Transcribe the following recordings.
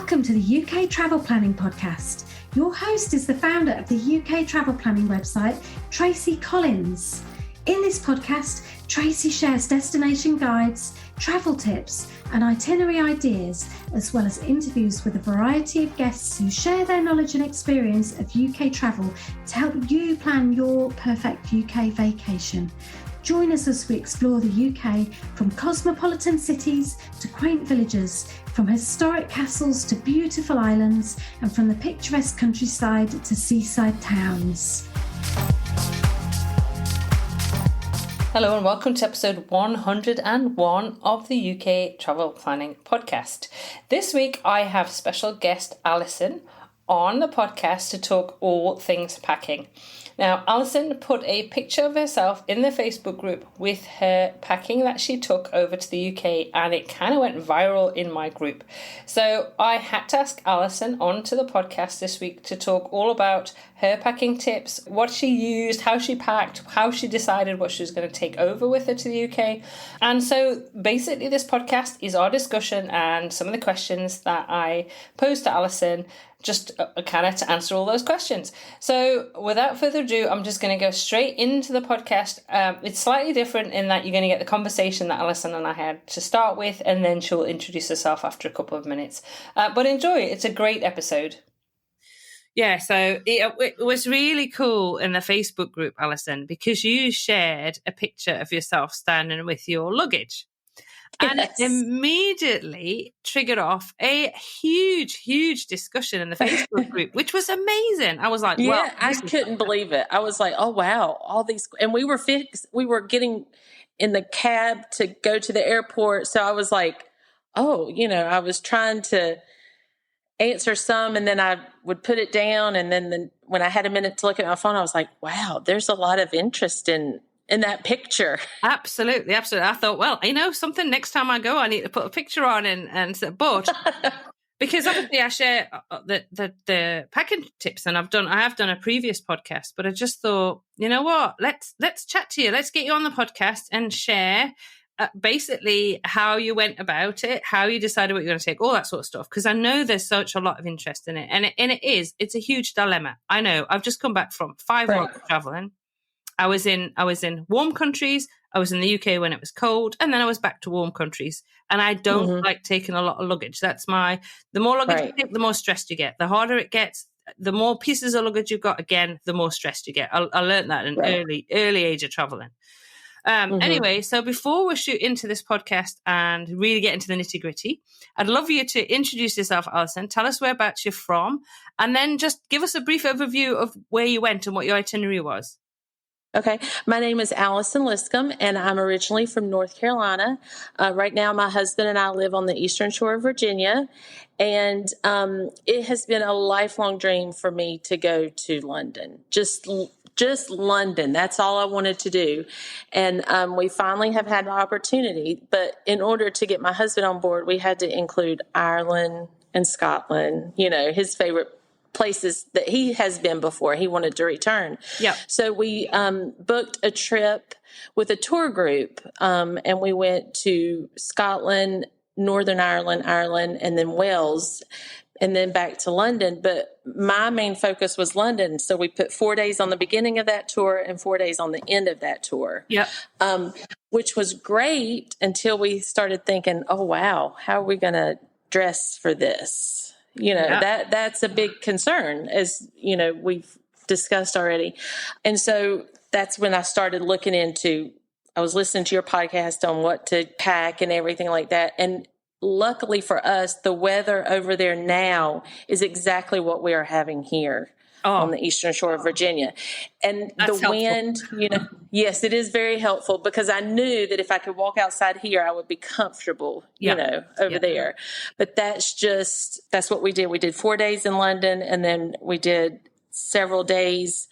Welcome to the UK Travel Planning Podcast. Your host is the founder of the UK Travel Planning website, Tracy Collins. In this podcast, Tracy shares destination guides, travel tips, and itinerary ideas, as well as interviews with a variety of guests who share their knowledge and experience of UK travel to help you plan your perfect UK vacation. Join us as we explore the UK from cosmopolitan cities to quaint villages, from historic castles to beautiful islands, and from the picturesque countryside to seaside towns. Hello and welcome to episode 101 of the UK Travel Planning Podcast. This week I have special guest Alison on the podcast to talk all things packing. Now, Alison put a picture of herself in the Facebook group with her packing that she took over to the UK, and it kind of went viral in my group. So I had to ask Alison onto the podcast this week to talk all about her packing tips, what she used, how she packed, how she decided what she was going to take over with her to the UK. And so basically this podcast is our discussion and some of the questions that I posed to Alison, just kind of to answer all those questions. So without further ado, I'm just going to go straight into the podcast. It's slightly different in that you're going to get the conversation that Alison and I had to start with, and then she'll introduce herself after a couple of minutes. But enjoy. It's a great episode. Yeah, so it was really cool in the Facebook group, Alison, because you shared a picture of yourself standing with your luggage. And it immediately triggered off a huge discussion in the Facebook group, which was amazing. I was like, wow. I couldn't believe it. I was like, oh, wow, all these. And we were getting in the cab to go to the airport. So I was like, oh, I was trying to answer some, and then I would put it down. And then when I had a minute to look at my phone, I was like, wow, there's a lot of interest in that picture. Absolutely. I thought, well, something, next time I go, I need to put a picture on and but because obviously I share the packing tips, and I have done a previous podcast, but I just thought, you know what, let's chat to you. Let's get you on the podcast and share basically how you went about it, how you decided what you're going to take, all that sort of stuff. Because I know there's such a lot of interest in it, and it's a huge dilemma. I know. I've just come back from 5 months traveling. I was in warm countries. I was in the UK when it was cold, and then I was back to warm countries. And I don't like taking a lot of luggage. That's the more luggage you take, the more stressed you get. The harder it gets, the more pieces of luggage you've got, again, the more stressed you get. I learned that in early age of traveling. Anyway, so before we shoot into this podcast and really get into the nitty gritty, I'd love you to introduce yourself, Alison. Tell us whereabouts you're from, and then just give us a brief overview of where you went and what your itinerary was. Okay. My name is Alison Liscum, and I'm originally from North Carolina. Right now, my husband and I live on the eastern shore of Virginia, and it has been a lifelong dream for me to go to London. Just London. That's all I wanted to do. And we finally have had the opportunity. But in order to get my husband on board, we had to include Ireland and Scotland, his favorite places that he has been before. He wanted to return. Yeah. So we booked a trip with a tour group, and we went to Scotland, Northern Ireland, and then Wales, and then back to London. But my main focus was London. So we put 4 days on the beginning of that tour and 4 days on the end of that tour. Yeah. Which was great until we started thinking, oh, wow, how are we going to dress for this? That's a big concern, as, we've discussed already. And so that's when I started I was listening to your podcast on what to pack and everything like that. And luckily for us, the weather over there now is exactly what we are having here on the eastern shore of Virginia. And that's the wind, yes, it is very helpful, because I knew that if I could walk outside here, I would be comfortable, over there. But that's what we did. We did 4 days in London, and then we did several days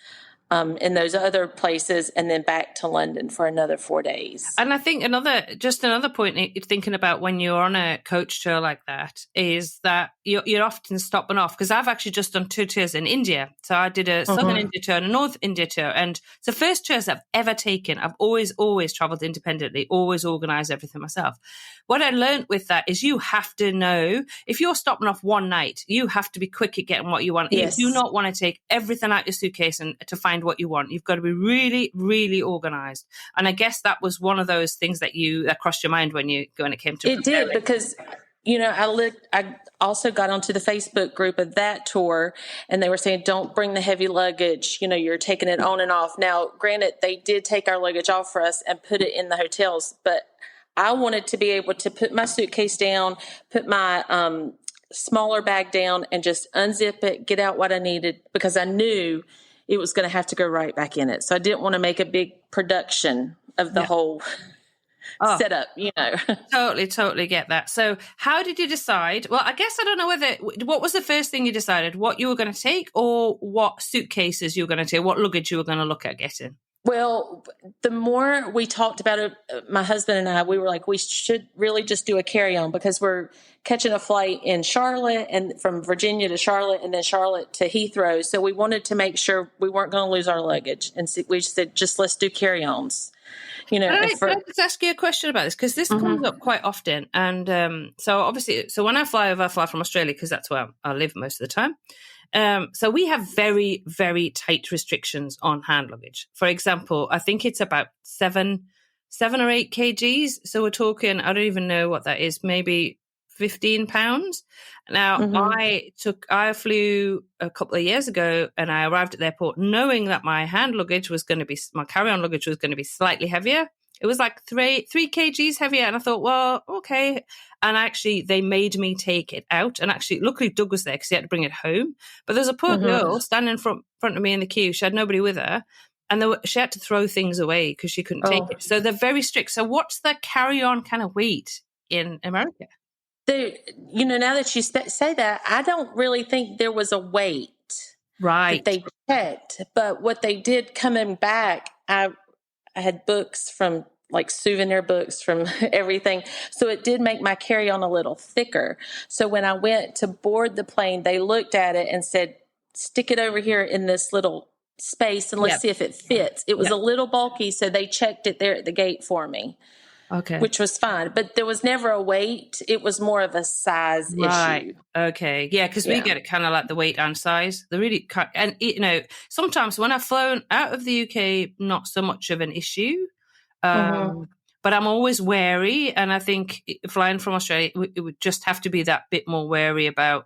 in those other places, and then back to London for another 4 days. And I think another point thinking about when you're on a coach tour like that is that you're often stopping off, because I've actually just done 2 tours in India. So I did a Southern India tour and a North India tour, and it's the first tours I've ever taken. I've always traveled independently, always organized everything myself. What I learned with that is you have to know, if you're stopping off one night, you have to be quick at getting what you want. Yes. You do not want to take everything out your suitcase and to find what you want. You've got to be really, really organized. And I guess that was one of those things that crossed your mind when it came to it. Did, because I also got onto the Facebook group of that tour, and they were saying, don't bring the heavy luggage. You're taking it on and off. Now, granted, they did take our luggage off for us and put it in the hotels, but I wanted to be able to put my suitcase down, put my smaller bag down, and just unzip it, get out what I needed, because I knew it was going to have to go right back in it. So I didn't want to make a big production of the whole setup, Totally get that. So how did you decide? Well, I guess I don't know what was the first thing you decided, what you were going to take, or what suitcases you were going to take, what luggage you were going to look at getting? Well, the more we talked about it, my husband and I, we were like, we should really just do a carry-on, because we're catching a flight in Charlotte, and from Virginia to Charlotte, and then Charlotte to Heathrow. So we wanted to make sure we weren't going to lose our luggage. And so we said, just let's do carry-ons. Can I just ask you a question about this? Because this comes up quite often. And so when I fly from Australia, because that's where I live most of the time. So we have very, very tight restrictions on hand luggage. For example, I think it's about 7 or 8 kgs. So we're talking, I don't even know what that is, maybe 15 pounds. Now, I flew a couple of years ago, and I arrived at the airport knowing that my carry-on luggage was going to be slightly heavier. It was like 3 kgs heavier. And I thought, well, okay. And actually, they made me take it out. And actually, luckily, Doug was there because he had to bring it home. But there's a poor girl standing in front of me in the queue. She had nobody with her. And she had to throw things away because she couldn't take it. So they're very strict. So what's the carry-on kind of weight in America? Now that you say that, I don't really think there was a weight that they checked. But what they did coming back, I had books from, like, souvenir books from everything. So it did make my carry-on a little thicker. So when I went to board the plane, they looked at it and said, stick it over here in this little space and let's see if it fits. It was a little bulky, so they checked it there at the gate for me. Okay. Which was fine. But there was never a weight. It was more of a size issue. Okay. Yeah, because we get it kind of like the weight and size. They really can't, and sometimes when I've flown out of the UK, not so much of an issue. But I'm always wary. And I think flying from Australia, it would just have to be that bit more wary about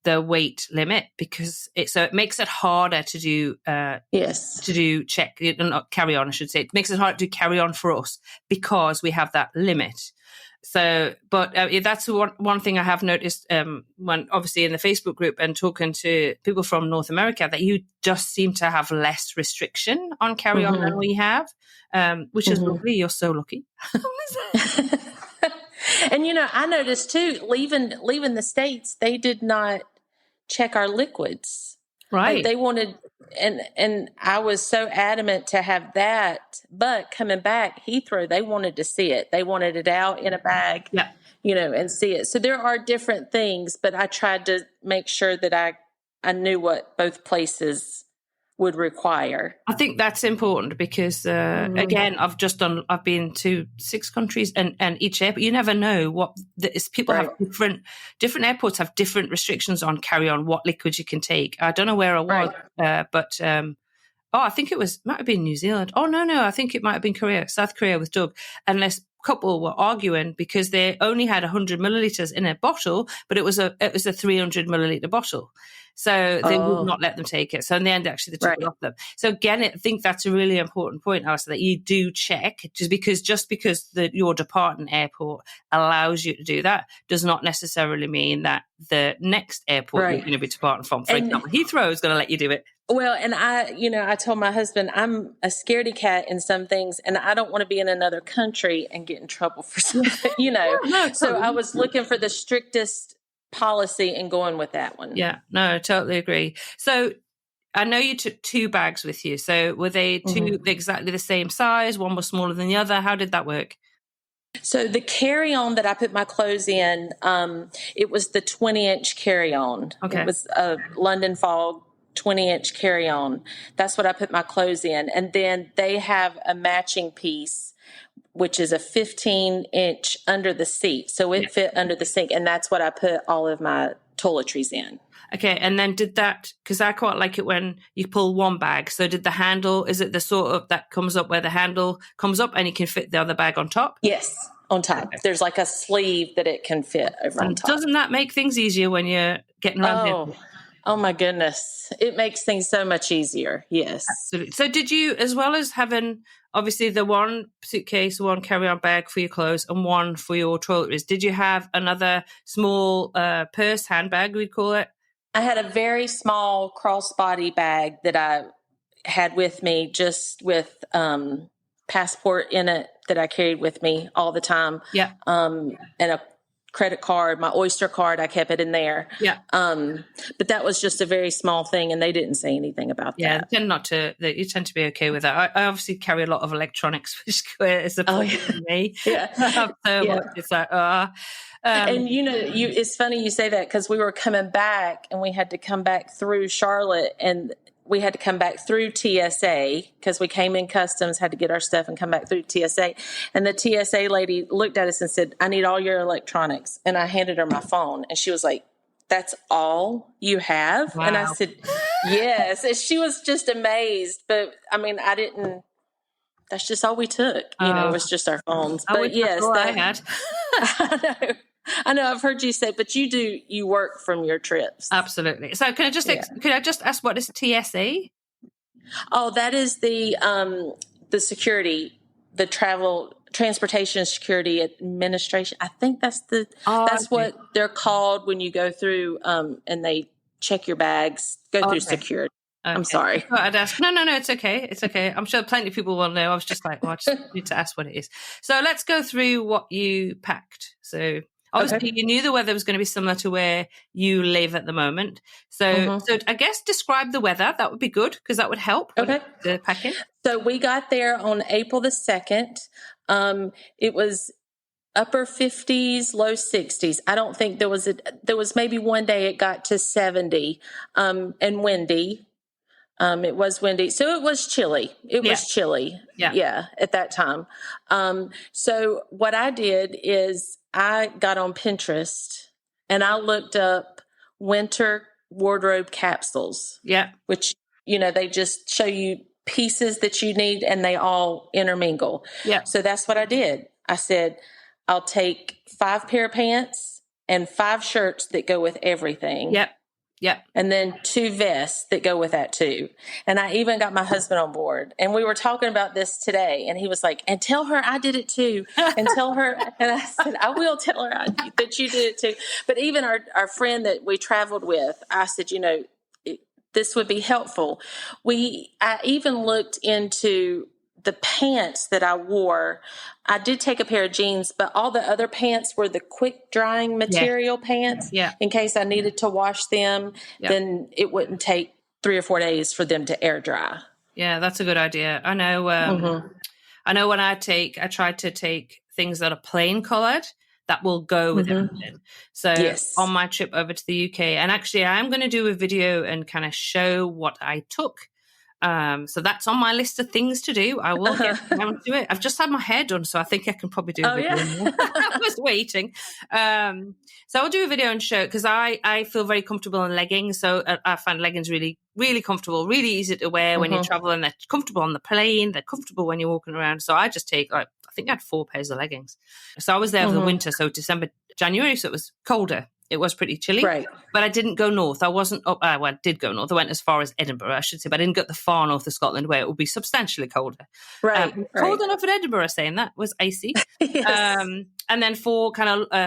the weight limit, because it makes it harder to do carry on, I should say. It makes it harder to carry on for us because we have that limit. So, but that's one thing I have noticed when obviously in the Facebook group and talking to people from North America, that you just seem to have less restriction on carry on than we have, which is lovely. You're so lucky. And I noticed too, leaving the States, they did not check our liquids. Right. Like they wanted, and I was so adamant to have that, but coming back Heathrow, they wanted to see it. They wanted it out in a bag, and see it. So there are different things, but I tried to make sure that I knew what both places would require. I think that's important because, again, I've been to 6 countries and each airport, you never know what people have different airports have different restrictions on carry on, what liquids you can take. I don't know where I was, but I think might have been New Zealand. Oh, no, I think it might have been South Korea with Doug, unless couple were arguing because they only had 100 milliliters in a bottle, but it was a 300 milliliter bottle. So they would not let them take it. So in the end, actually, they took it off them. So again, I think that's a really important point, Alison, that you do check, just because your departing airport allows you to do that does not necessarily mean that the next airport you're going to be departing from, for example, Heathrow is going to let you do it. Well, and I told my husband, I'm a scaredy cat in some things, and I don't want to be in another country and get in trouble for something, So I was looking for the strictest policy and going with that one. Yeah, no, I totally agree. So I know you took 2 bags with you. So were they two exactly the same size? One was smaller than the other. How did that work? So the carry-on that I put my clothes in, it was the 20-inch carry-on. Okay. It was a London Fog 20-inch carry-on. That's what I put my clothes in. And then they have a matching piece, which is a 15-inch under the seat. So it fit under the sink, and that's what I put all of my toiletries in. Okay, and then did that, because I quite like it when you pull one bag. So did the handle, is it the sort of that comes up where the handle comes up and you can fit the other bag on top? Yes, on top. Okay. There's like a sleeve that it can fit over on top. Doesn't that make things easier when you're getting around here? Oh my goodness. It makes things so much easier. Yes. Absolutely. So did you, as well as having obviously the one suitcase, one carry-on bag for your clothes and one for your toiletries, did you have another small purse, handbag, we'd call it? I had a very small crossbody bag that I had with me, just with passport in it that I carried with me all the time. Yeah. And a credit card, my Oyster card, I kept it in there. Yeah. But that was just a very small thing, and they didn't say anything about that. Yeah, you tend to be okay with that. I obviously carry a lot of electronics, which is a problem for me. Yeah. I have so much. It's like, and it's funny you say that, because we were coming back and we had to come back through Charlotte, and we had to come back through TSA because we came in customs, had to get our stuff and come back through TSA. And the TSA lady looked at us and said, "I need all your electronics." And I handed her my phone, and she was like, "That's all you have?" Wow. And I said, "Yes." And she was just amazed. But I mean, that's just all we took. It was just our phones. But yes, I had. I know. I've heard you say, but you work from your trips. Absolutely. So can I just ask, what is TSA? Oh, that is the security, the Transportation Security Administration. I think that's what they're called when you go through and they check your bags, go through security. Okay. I'm sorry. I'd ask. No, it's okay. It's okay. I'm sure plenty of people will know. I was just like, I just need to ask what it is. So let's go through what you packed. So obviously you knew the weather was going to be similar to where you live at the moment. So I guess describe the weather. That would be good, because that would help the packing. So we got there on April the 2nd. It was upper 50s, low 60s. I don't think there was maybe one day it got to 70 and windy. It was windy. So it was chilly. It was chilly. Yeah. At that time. So what I did is I got on Pinterest and I looked up winter wardrobe capsules. Yeah. Which, they just show you pieces that you need and they all intermingle. Yeah. So that's what I did. I said, I'll take 5 pair of pants and 5 shirts that go with everything. Yep. Yeah. And then 2 vests that go with that too. And I even got my husband on board. And we were talking about this today. And he was like, "And tell her I did it too. And tell her." And I said, "I will tell her that you did it too." But even our friend that we traveled with, I said, this would be helpful. I even looked into the pants that I wore. I did take a pair of jeans, but all the other pants were the quick drying material pants. Yeah. In case I needed to wash them, then it wouldn't take 3 or 4 days for them to air dry. Yeah, that's a good idea. I know. I know when I try to take things that are plain colored that will go with everything. So on my trip over to the UK, and actually I'm going to do a video and kind of show what I took. So that's on my list of things to do. I will get around to it. I've just had my hair done, so I think I can probably do a video. I was waiting. So I'll do a video and show it, because I feel very comfortable in leggings. So I find leggings really, really comfortable, really easy to wear when you're traveling. They're comfortable on the plane. They're comfortable when you're walking around. So I just take, I think I had 4 pairs of leggings. So I was there for the winter, so December, January, so it was colder. It was pretty chilly, but I didn't go north. I wasn't up. I did go north. I went as far as Edinburgh, I should say, but I didn't go the far north of Scotland where it would be substantially colder. Cold enough in Edinburgh, saying that was icy. And then 4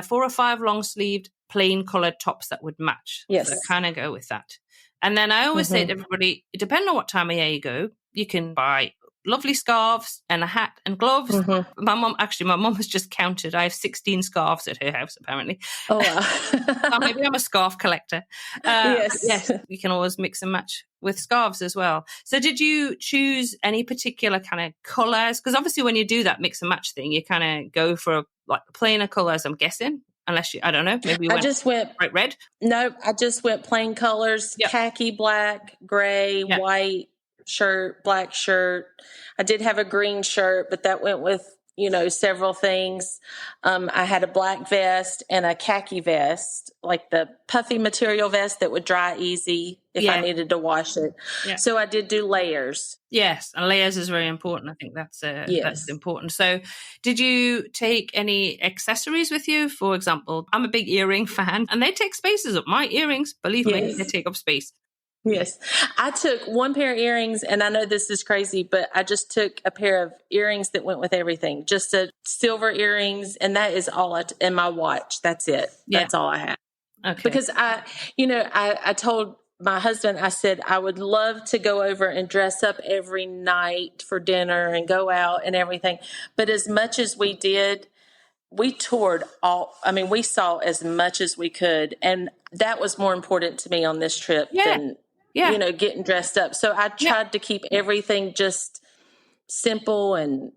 or 5 long sleeved plain coloured tops that would match. Yes. So kind of go with that. And then I always say to everybody, depending on what time of year you go, you can buy lovely scarves and a hat and gloves. Mm-hmm. My mum has just counted. I have 16 scarves at her house, apparently. Oh, wow. Well, maybe I'm a scarf collector. Yes, you can always mix and match with scarves as well. So did you choose any particular kind of colours? Because obviously when you do that mix and match thing, you kind of go for like plainer colours, I'm guessing. Unless I don't know, maybe you went bright red. No, I just went plain colors, khaki, black, gray, white shirt, black shirt. I did have a green shirt, but that went with, several things. I had a black vest and a khaki vest, like the puffy material vest that would dry easy if I needed to wash it. Yeah. So I did do layers. Yes, and layers is very important. I think that's important. So did you take any accessories with you? For example, I'm a big earring fan, and they take spaces up. My earrings, believe me, they take up space. Yes. I took one pair of earrings, and I know this is crazy, but I just took a pair of earrings that went with everything, just a silver earrings, and that is all and my watch. That's it. That's all I have. Okay. Because I told my husband, I said, I would love to go over and dress up every night for dinner and go out and everything. But as much as we did, we toured we saw as much as we could. And that was more important to me on this trip than, getting dressed up. So I tried to keep everything just simple and,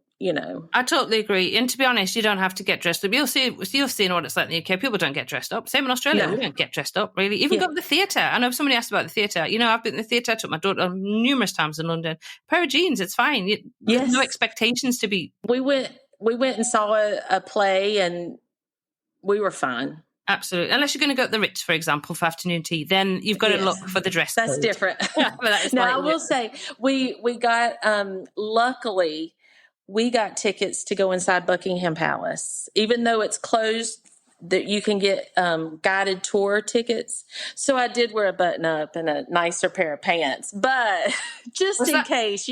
I totally agree. And to be honest, you don't have to get dressed up. You'll see what it's like in the UK. People don't get dressed up. Same in Australia. We don't get dressed up, really. Even go to the theatre. I know somebody asked about the theatre. I've been in the theatre. I took my daughter numerous times in London. A pair of jeans, it's fine. There's no expectations to be. We went and saw a play, and we were fine. Absolutely. Unless you're going to go to the Ritz, for example, for afternoon tea, then you've got to look for the dress code. That's different. Now, I will say, we got, luckily, we got tickets to go inside Buckingham Palace, even though it's closed. That you can get guided tour tickets. So I did wear a button up and a nicer pair of pants, but just in case,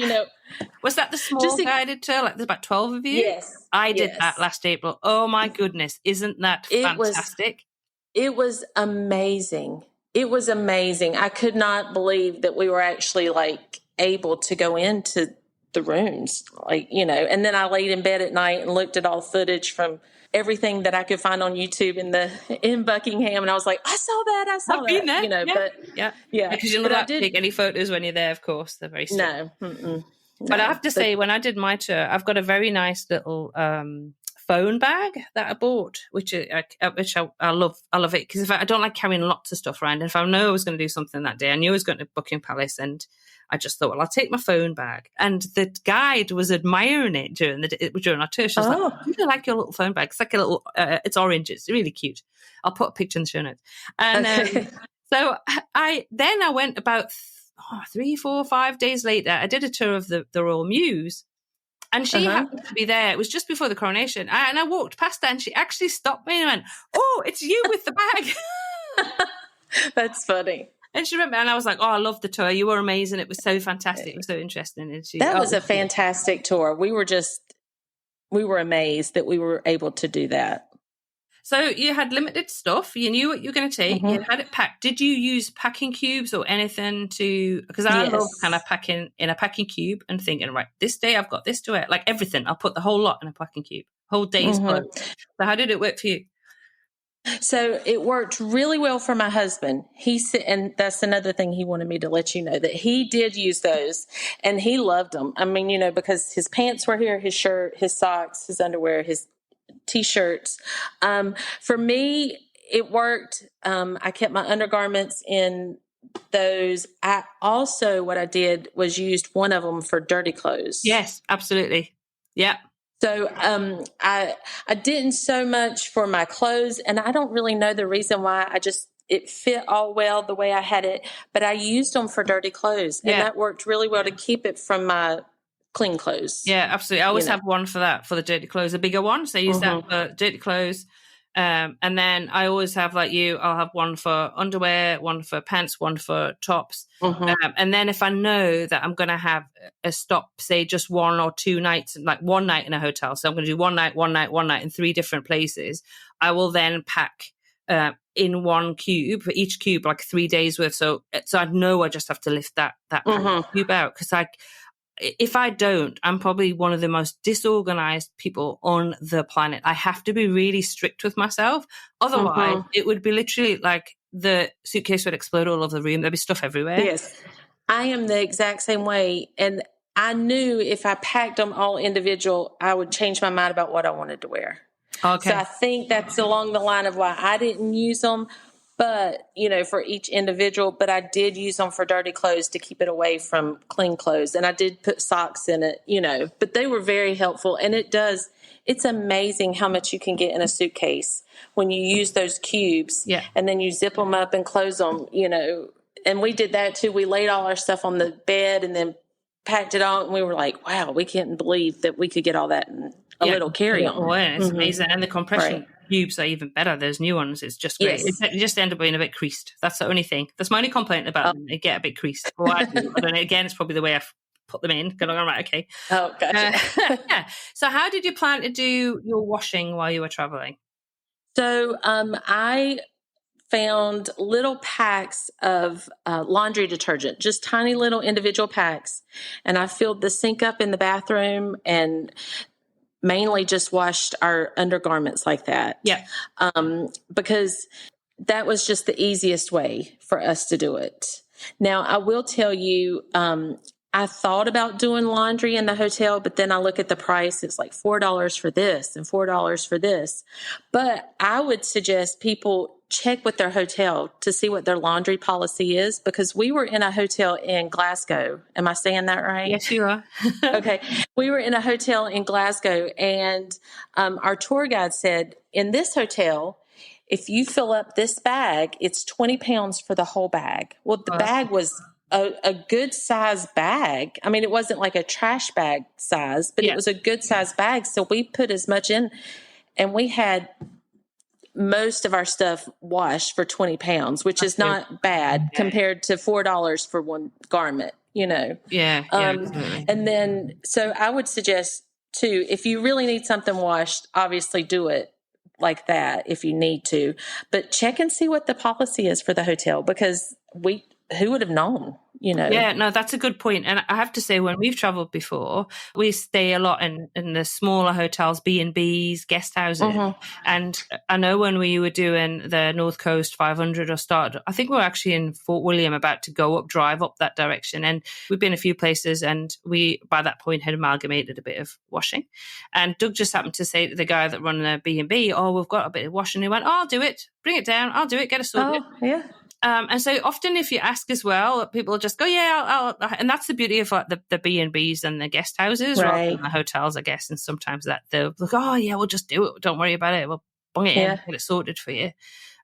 Was that the small guided tour? Like there's about 12 of you? Yes. I did that last April. Oh my goodness. Isn't that fantastic? It was amazing. It was amazing. I could not believe that we were actually able to go into the rooms, and then I laid in bed at night and looked at all footage from everything that I could find on YouTube in Buckingham, and I was like, I saw that. Been there. Because you're not allowed to take any photos when you're there. Of course, they're very strict. No. But I have to say, when I did my tour, I've got a very nice little phone bag that I bought, which I love. I love it because I don't like carrying lots of stuff around. And if I know I was going to do something that day, I knew I was going to Buckingham Palace, and I just thought, well, I'll take my phone bag. And the guide was admiring it during our tour. She was like, I really like your little phone bag. It's like a little, it's orange. It's really cute. I'll put a picture in the show notes. And so I went about 3, 4, 5 days later. I did a tour of the Royal Mews. And she happened to be there. It was just before the coronation. And I walked past her, and she actually stopped me and went, oh, it's you with the bag. That's funny. And she remembered, and I was like, oh, I love the tour. You were amazing. It was so fantastic. It was so interesting. And that was a fantastic tour. We were amazed that we were able to do that. So you had limited stuff. You knew what you were going to take. You had it packed. Did you use packing cubes or anything because I love kind of packing in a packing cube and thinking, right, this day I've got this to wear. Like everything. I'll put the whole lot in a packing cube. Whole day's clothes. So how did it work for you? So it worked really well for my husband. And that's another thing he wanted me to let you know, that he did use those and he loved them. I mean, because his pants were here, his shirt, his socks, his underwear, his T-shirts. For me, it worked. I kept my undergarments in those. What I did was used one of them for dirty clothes. Yes, absolutely. Yeah. So I didn't so much for my clothes, and I don't really know the reason why. It fit all well the way I had it, but I used them for dirty clothes, and that worked really well to keep it from my clean clothes. Yeah, absolutely. I always have one for that, for the dirty clothes, a bigger one. So I use that for dirty clothes. And then I always have, like you, I'll have one for underwear, one for pants, one for tops. And then if I know that I'm going to have a stop, say just 1 or 2 nights, like one night in a hotel. So I'm going to do one night in 3 different places. I will then pack in one cube, for each cube, like 3 days worth. So I know I just have to lift that cube out, because if I don't, I'm probably one of the most disorganized people on the planet. I have to be really strict with myself. Otherwise, it would be literally like the suitcase would explode all over the room. There'd be stuff everywhere. Yes. I am the exact same way. And I knew if I packed them all individual, I would change my mind about what I wanted to wear. Okay. So I think that's along the line of why I didn't use them, but, for each individual, but I did use them for dirty clothes to keep it away from clean clothes. And I did put socks in it, but they were very helpful. And it's amazing how much you can get in a suitcase when you use those cubes. Yeah. And then you zip them up and close them, and we did that too. We laid all our stuff on the bed and then packed it on. And we were like, wow, we couldn't believe that we could get all that in a little carry-on. Oh, yeah, it's amazing. And the compression cubes are even better. Those new ones, it's just great. Yes. You just end up being a bit creased. That's the only thing. That's my only complaint about them. They get a bit creased. Well, I don't know. Again, it's probably the way I've put them in. Going, all right, okay. Oh, gotcha. Yeah. So how did you plan to do your washing while you were traveling? So I found little packs of laundry detergent, just tiny little individual packs. And I filled the sink up in the bathroom and mainly just washed our undergarments like that. Yeah. Because that was just the easiest way for us to do it. Now, I will tell you, I thought about doing laundry in the hotel, but then I look at the price. It's like $4 for this and $4 for this. But I would suggest people check with their hotel to see what their laundry policy is, because we were in a hotel in Glasgow. Am I saying that right? Yes, you are. Okay. We were in a hotel in Glasgow, and our tour guide said, in this hotel, if you fill up this bag, it's 20 pounds for the whole bag. Well, the bag was a good size bag. I mean, it wasn't like a trash bag size, but it was a good size bag. So we put as much in, and we had most of our stuff washed for 20 pounds, which is not bad compared to $4 for one garment, Yeah. And then, so I would suggest too, if you really need something washed, obviously do it like that if you need to, but check and see what the policy is for the hotel, because who would have known, Yeah, no, that's a good point. And I have to say, when we've traveled before, we stay a lot in the smaller hotels, B&Bs, guest houses. And I know when we were doing the North Coast 500 I think we were actually in Fort William, about to drive up that direction. And we've been a few places, and we, by that point, had amalgamated a bit of washing. And Doug just happened to say to the guy that run the B&B, oh, we've got a bit of washing. He went, oh, I'll do it. Bring it down. I'll do it. Get us sorted. Oh, yeah. And so often if you ask as well, people just go, yeah, I'll, and that's the beauty of like the B&Bs and the guest houses rather than the hotels, I guess. And sometimes that they'll look, oh yeah, we'll just do it. Don't worry about it. We'll bung it in, get it sorted for you.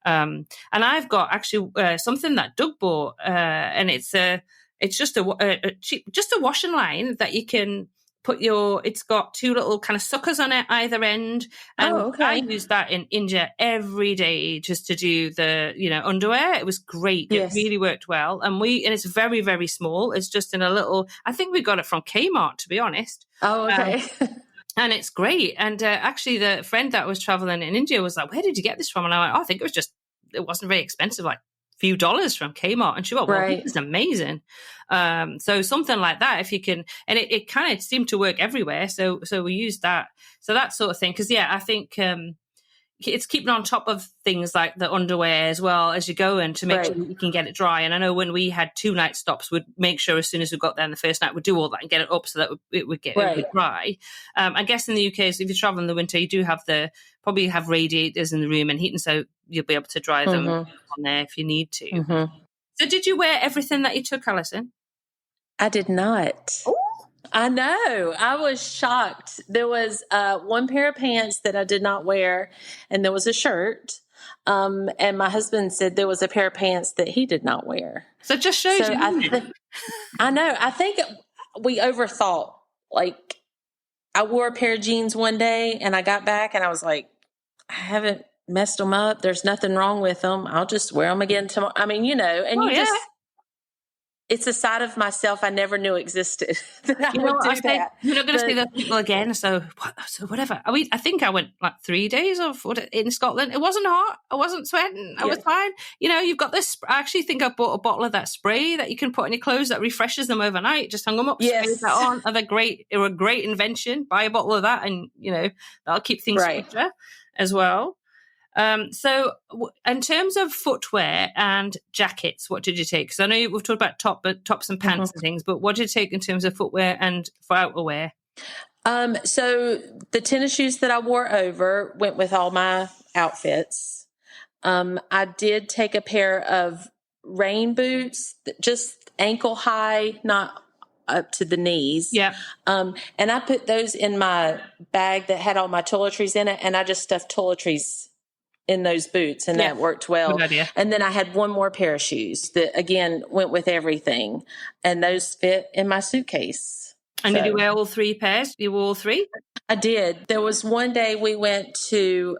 And I've got actually something that Doug bought, and it's just a cheap, just a washing line that you can put it's got two little kind of suckers on it either end. And I use that in India every day just to do the, underwear. It was great. It really worked well. And it's very, very small. It's just in a little, I think we got it from Kmart, to be honest. Oh, okay. And it's great. And actually the friend that was traveling in India was like, where did you get this from? And I went, I think it wasn't very expensive, like few dollars from Kmart. And she went, well, this is amazing. So something like that, if you can, and it kind of seemed to work everywhere. So we used that. So that sort of thing. Cause I think, it's keeping on top of things like the underwear as well as you go in to make sure that you can get it dry. And I know when we had 2 night stops, we'd make sure as soon as we got there on the first night, we'd do all that and get it up so that it would get it would dry. I guess in the UK, so if you travel in the winter, you do probably have radiators in the room and heating, so you'll be able to dry them on there if you need to. So did you wear everything that you took, Alison? I did not. Ooh. I know. I was shocked. There was one pair of pants that I did not wear, and there was a shirt. And my husband said there was a pair of pants that he did not wear. So it just shows you. I know. I think we overthought. Like, I wore a pair of jeans one day, and I got back, and I was like, I haven't messed them up. There's nothing wrong with them. I'll just wear them again tomorrow. I mean, and it's a side of myself I never knew existed. That I would do that. You're not going to see those people again. So whatever. I think I went like 3 days in Scotland. It wasn't hot. I wasn't sweating. I was fine. You've got this. I actually think I bought a bottle of that spray that you can put on your clothes that refreshes them overnight. Just hung them up. Yes. Sprayed that on. And they're great. They were a great invention. Buy a bottle of that, and that'll keep things fresher as well. So in terms of footwear and jackets, what did you take? Because I know we've talked about tops and pants and things, but what did you take in terms of footwear and for outerwear? So the tennis shoes that I wore over went with all my outfits. I did take a pair of rain boots, just ankle high, not up to the knees. Yeah. And I put those in my bag that had all my toiletries in it, and I just stuffed toiletries in those boots, and that worked well. Good idea. And then I had one more pair of shoes that, again, went with everything, and those fit in my suitcase. And did you wear all 3 pairs? You wore all 3? I did. There was one day we went to,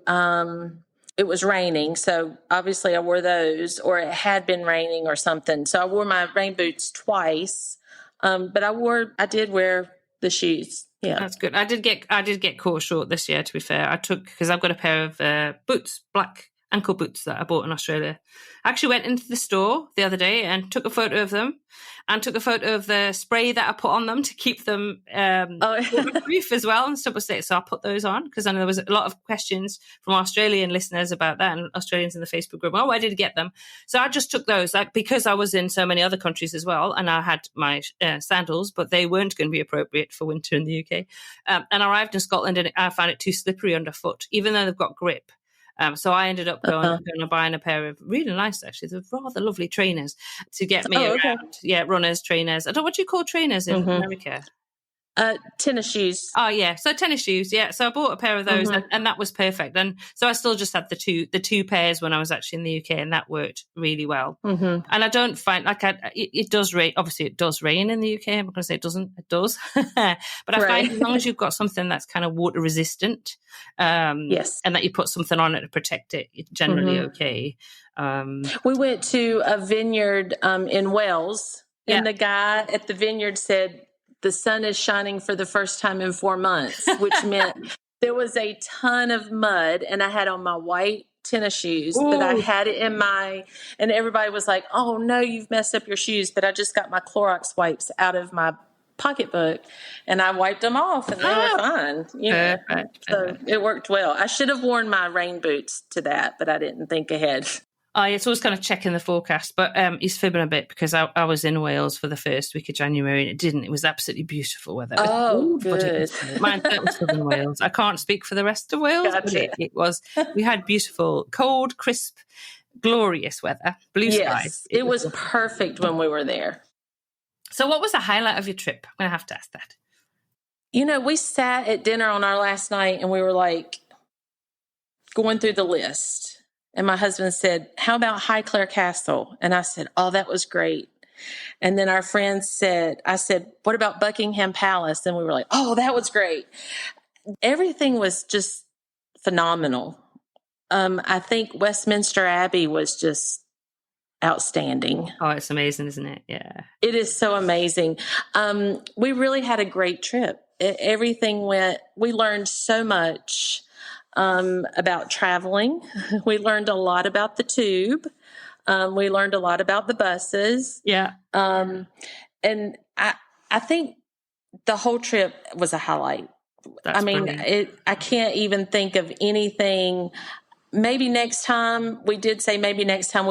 it was raining, so obviously I wore those, or it had been raining or something. So I wore my rain boots twice, but I did wear the shoes. Yeah, that's good. I did get caught short this year, to be fair. Because I've got a pair of boots, black ankle boots that I bought in Australia. I actually went into the store the other day and took a photo of them, and took a photo of the spray that I put on them to keep them waterproof as well and stuff. So I put those on because I know there was a lot of questions from Australian listeners about that, and Australians in the Facebook group. Oh, where did you get them? So I just took those, because I was in so many other countries as well, and I had my sandals, but they weren't going to be appropriate for winter in the UK. And I arrived in Scotland, and I found it too slippery underfoot, even though they've got grip. So I ended up going and buying a pair of really nice, actually, they're rather lovely trainers to get me around. Yeah, runners, trainers. I don't know what do you call trainers in America. Tennis shoes. Oh yeah, so tennis shoes. Yeah, so I bought a pair of those, and that was perfect. And so I still just had the two pairs when I was actually in the UK, and that worked really well. And I don't find it does rain. Obviously, it does rain in the UK. I'm not going to say it doesn't. It does, but I find as long as you've got something that's kind of water resistant, yes, and that you put something on it to protect it, it's generally okay. We went to a vineyard in Wales, and the guy at the vineyard said, the sun is shining for the first time in 4 months, which meant there was a ton of mud, and I had on my white tennis shoes, but I had it and everybody was like, oh no, you've messed up your shoes. But I just got my Clorox wipes out of my pocketbook, and I wiped them off, and they were fine. So it worked well. I should have worn my rain boots to that, but I didn't think ahead. It's always kind of checking the forecast, but he's fibbing a bit because I was in Wales for the first week of January, and it didn't. It was absolutely beautiful weather. Oh, good. Mine was southern Wales. I can't speak for the rest of Wales, but it was. We had beautiful, cold, crisp, glorious weather, blue skies. It was perfect when we were there. So what was the highlight of your trip? I'm going to have to ask that. We sat at dinner on our last night, and we were like going through the list. And my husband said, how about Highclere Castle? And I said, oh, that was great. And then our friends said, what about Buckingham Palace? And we were like, oh, that was great. Everything was just phenomenal. I think Westminster Abbey was just outstanding. Oh, it's amazing, isn't it? Yeah. It is so amazing. We really had a great trip. Everything we learned so much about traveling. We learned a lot about the tube. We learned a lot about the buses. Yeah. And I think the whole trip was a highlight. That's brilliant. I can't even think of anything. Maybe next time we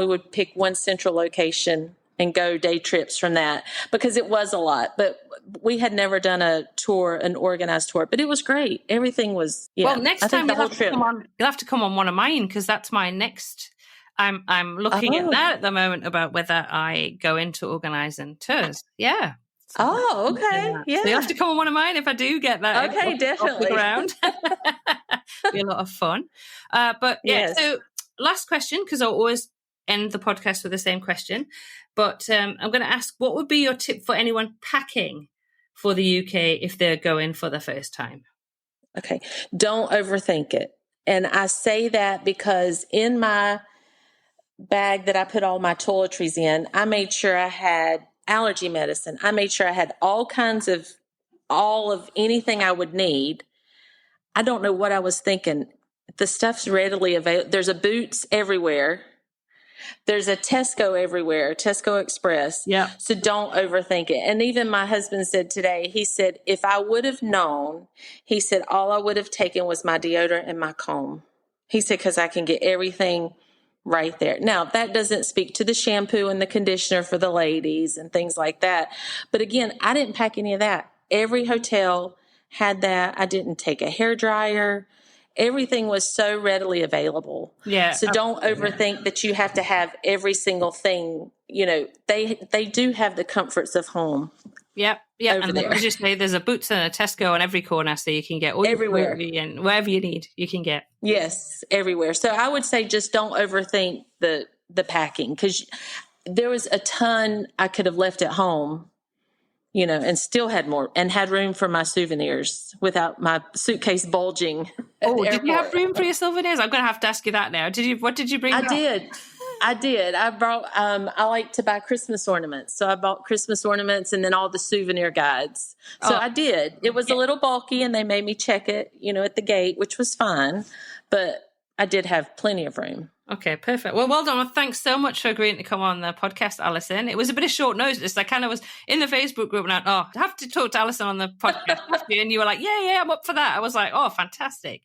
would pick one central location and go day trips from that, because it was a lot, but we had never done an organized tour, but it was great. Everything was, Well, next time you'll have to come on one of mine, because that's my next, I'm looking at that at the moment about whether I go into organising tours. Yeah. So okay. Yeah. So you'll have to come on one of mine if I do get that. Okay, definitely. Off the ground. Be a lot of fun. But so last question, because I always end the podcast with the same question, but I'm going to ask, what would be your tip for anyone packing for the UK if they're going for the first time? Okay, don't overthink it. And I say that because in my bag that I put all my toiletries in, I made sure I had allergy medicine. I made sure I had all of anything I would need. I don't know what I was thinking. The stuff's readily available. There's a Boots everywhere. There's a Tesco everywhere, Tesco Express. Yeah. So don't overthink it. And even my husband said today, he said, if I would have known, he said, all I would have taken was my deodorant and my comb. He said, because I can get everything right there. Now, that doesn't speak to the shampoo and the conditioner for the ladies and things like that. But again, I didn't pack any of that. Every hotel had that. I didn't take a hairdryer. Everything was so readily available. Yeah. So don't overthink that you have to have every single thing. You know, they do have the comforts of home. Yep. And as you say, there's a Boots and a Tesco on every corner, so you can get all everywhere and wherever you need, you can get. Yes, everywhere. So I would say just don't overthink the packing, because there was a ton I could have left at home, you know, and still had more and had room for my souvenirs without my suitcase bulging. Oh, did you have room for your souvenirs? I'm going to have to ask you that now. What did you bring? I did. I brought, I like to buy Christmas ornaments. So I bought Christmas ornaments and then all the souvenir guides. So I did. It was a little bulky and they made me check it, you know, at the gate, which was fine. But I did have plenty of room. Okay, perfect. Well done. Well, thanks so much for agreeing to come on the podcast, Alison. It was a bit of short notice. I kind of was in the Facebook group and I have to talk to Alison on the podcast. And you were like, yeah, I'm up for that. I was like, oh, fantastic.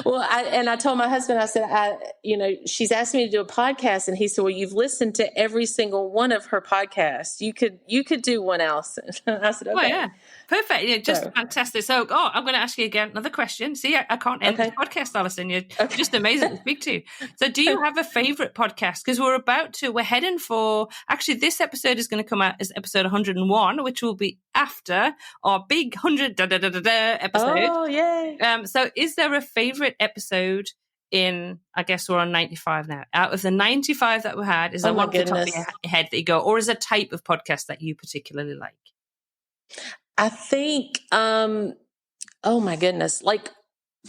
Well, I told my husband, I said, she's asked me to do a podcast. And he said, well, you've listened to every single one of her podcasts. You could do one else. I said, okay. Oh, yeah. Perfect. Yeah, just fantastic. So, I'm going to ask you again another question. See, I can't end this podcast, Alison. You're just amazing to speak to. So do you have a favorite podcast? Because we're heading for, actually, this episode is going to come out as episode 101, which will be after our big 100 episode. Oh, yay. So is there a favorite episode in, I guess we're on 95 now, out of the 95 that we had, is there one at the top of your head that you go, or is a type of podcast that you particularly like? I think, oh my goodness, like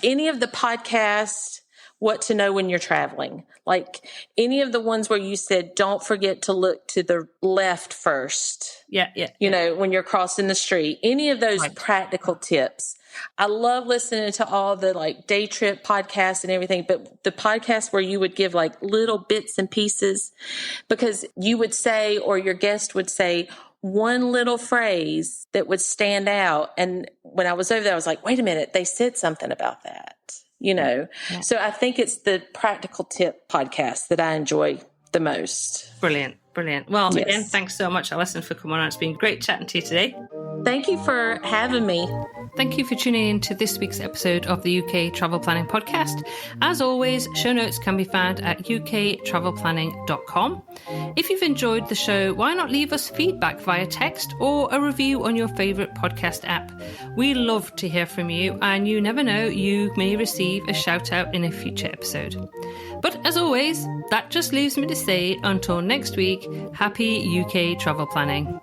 any of the podcasts, what to know when you're traveling, like any of the ones where you said, don't forget to look to the left first. Yeah. You know, when you're crossing the street, any of those practical tips. I love listening to all the like day trip podcasts and everything, but the podcast where you would give like little bits and pieces, because you would say, or your guest would say one little phrase that would stand out. And when I was over there, I was like, wait a minute, they said something about that, you know? Yeah. So I think it's the practical tip podcast that I enjoy the most. Brilliant. Well, again, thanks so much, Alison, for coming on. It's been great chatting to you today. Thank you for having me. Thank you for tuning in to this week's episode of the UK Travel Planning Podcast. As always, show notes can be found at uktravelplanning.com. If you've enjoyed the show, why not leave us feedback via text or a review on your favourite podcast app? We love to hear from you, and you never know, you may receive a shout out in a future episode. But as always, that just leaves me to say, until next week, happy UK travel planning.